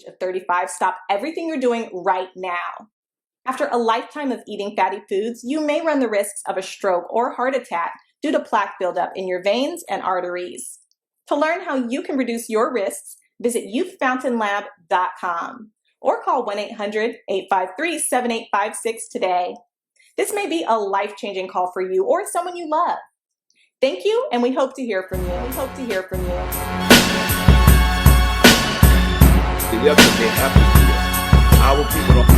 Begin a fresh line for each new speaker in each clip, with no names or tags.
age of 35, stop everything you're doing right now. After a lifetime of eating fatty foods, you may run the risks of a stroke or heart attack due to plaque buildup in your veins and arteries. To learn how you can reduce your risks, visit youthfountainlab.com or call 1-800-853-7856 today. This may be a life-changing call for you or someone you love. Thank you, and we hope to hear from you.
Yesterday happened to our people don't.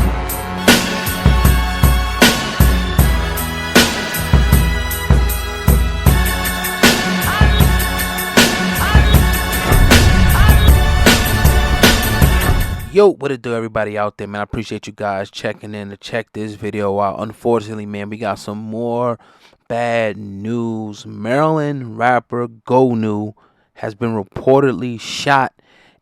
Yo, what it do, everybody out there, man? I appreciate you guys checking in to check this video out. Unfortunately, man, we got some more bad news. Maryland rapper Goonw has been reportedly shot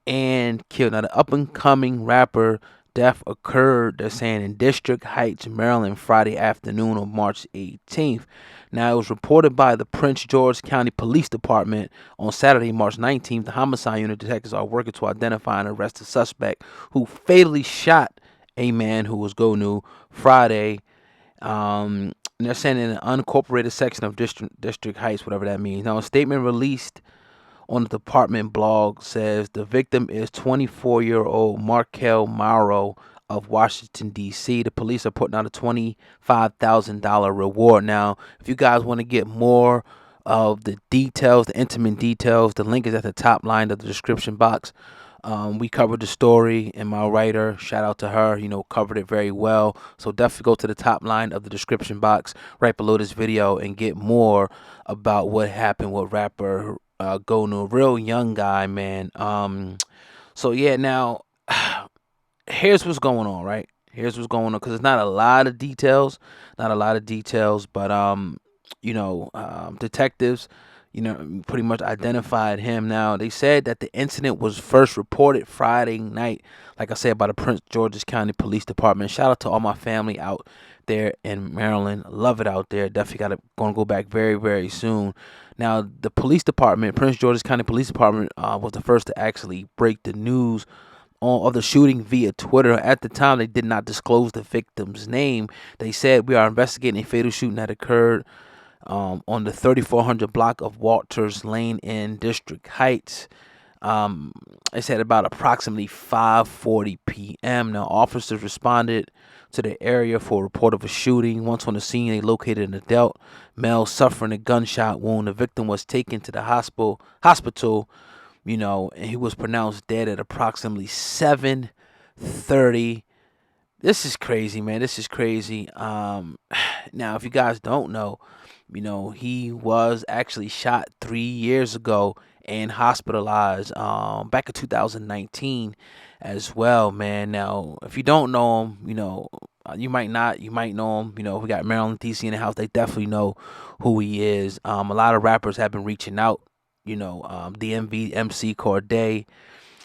and killed. Now, the up-and-coming rapper death occurred, they're saying, in District Heights, Maryland, Friday afternoon of March 18th. Now, it was reported by the Prince George County Police Department on Saturday, March 19th. The Homicide Unit detectives are working to identify and arrest the suspect who fatally shot a man who was Goonw Friday. And they're saying in an unincorporated section of District Heights, whatever that means. Now, a statement released on the department blog says the victim is 24-year-old Markelle Morrow of Washington, D.C. The police are putting out a $25,000 reward. Now, if you guys want to get more of the details, the intimate details, the link is at the top line of the description box. We covered the story, and my writer, shout out to her, covered it very well. So definitely go to the top line of the description box right below this video and get more about what happened with rapper Goonw, real young guy, man. So yeah, now here's what's going on, right? Here's what's going on, because it's not a lot of details, but detectives, pretty much identified him. Now, they said that the incident was first reported Friday night, like I said, by the Prince George's County Police Department. Shout out to all my family out there in Maryland. Love it out there. Definitely gonna go back very, very soon. Now, the police department, Prince George's County Police Department, was the first to actually break the news of the shooting via Twitter. At the time, they did not disclose the victim's name. They said, "We are investigating a fatal shooting that occurred on the 3400 block of Walters Lane in District Heights." They said about approximately 5:40 p.m. Now, officers responded to the area for a report of a shooting. Once on the scene, they located an adult male suffering a gunshot wound. The victim was taken to the hospital, and he was pronounced dead at approximately 7:30. This is crazy, man. This is crazy. Now, if you guys don't know, he was actually shot 3 years ago and hospitalized back in 2019 as well, man. Now, if you don't know him, you might not. You might know him. We got Maryland, D.C. in the house. They definitely know who he is. A lot of rappers have been reaching out. DMV, MC Corday.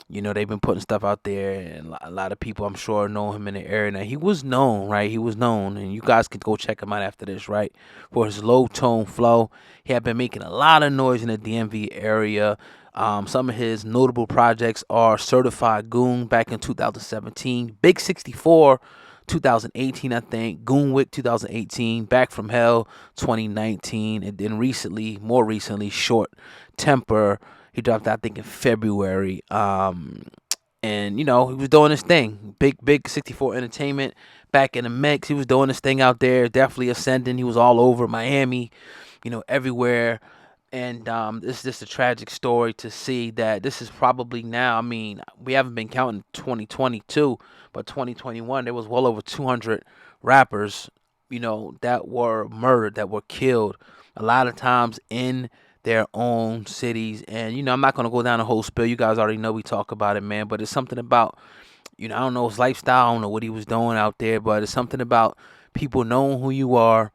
They've been putting stuff out there, and a lot of people, I'm sure, know him in the area. Now, he was known, right? He was known, and you guys can go check him out after this, right? For his low-tone flow. He had been making a lot of noise in the DMV area. Some of his notable projects are Certified Goon back in 2017, Big 64, 2018, I think, Goonwick 2018, Back from Hell 2019, and then more recently, Short Temper. He dropped that, I think, in February. And, he was doing his thing. Big 64 Entertainment back in the mix. He was doing his thing out there, definitely ascending. He was all over Miami, everywhere. And it's just a tragic story to see that this is probably now, we haven't been counting 2022, but 2021, there was well over 200 rappers, that were murdered, that were killed, a lot of times in their own cities. And, I'm not going to go down the whole spiel. You guys already know we talk about it, man. But it's something about, I don't know his lifestyle. I don't know what he was doing out there. But it's something about people knowing who you are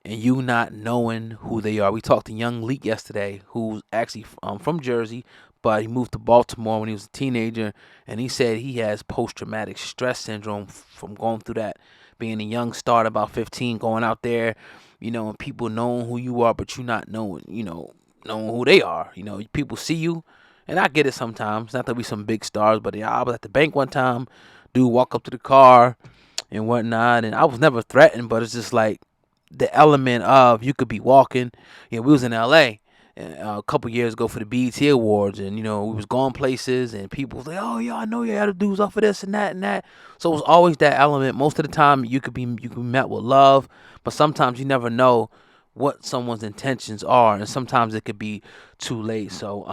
and you not knowing who they are. We talked to Young Leak yesterday, who's actually from Jersey, but he moved to Baltimore when he was a teenager. And he said he has post-traumatic stress syndrome from going through that, being a young star, about 15, going out there, and people knowing who you are, but you not knowing, knowing who they are. People see you And I get it sometimes. Not that we some big stars, but yeah, I was at the bank one time. Dude walk up to the car and whatnot, and I was never threatened, but it's just like the element of you could be walking. We was in L.A. A couple years ago for the BET Awards, and we was going places, and people was like, "Oh yeah, I know you had to do off of this and that and that." So it was always that element. Most of the time, you could be met with love, but sometimes you never know what someone's intentions are, and sometimes it could be too late. So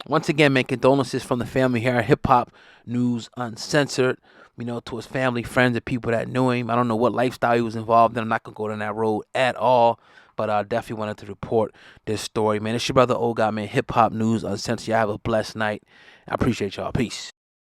once again, man, condolences from the family here at Hip Hop News Uncensored. To his family, friends, and people that knew him. I don't know what lifestyle he was involved in. I'm not gonna go down that road at all. But I definitely wanted to report this story, man. It's your brother, Old Guy, man. Hip Hop News Uncensored. Y'all have a blessed night. I appreciate y'all. Peace.